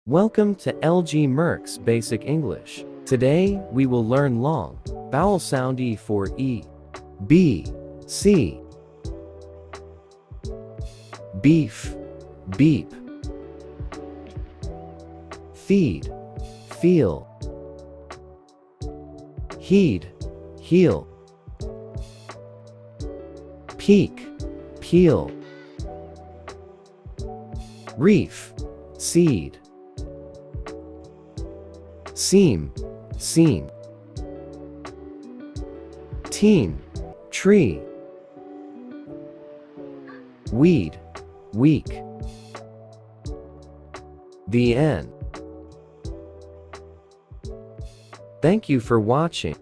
Welcome to LG Merck's Basic English. Today, we will learn long vowel sound E for E, B, C, beef, beep, feed, feel, heed, heel, peak, peel, reef, seed, seam, seam, team, tree, weed, week, the end. Thank you for watching.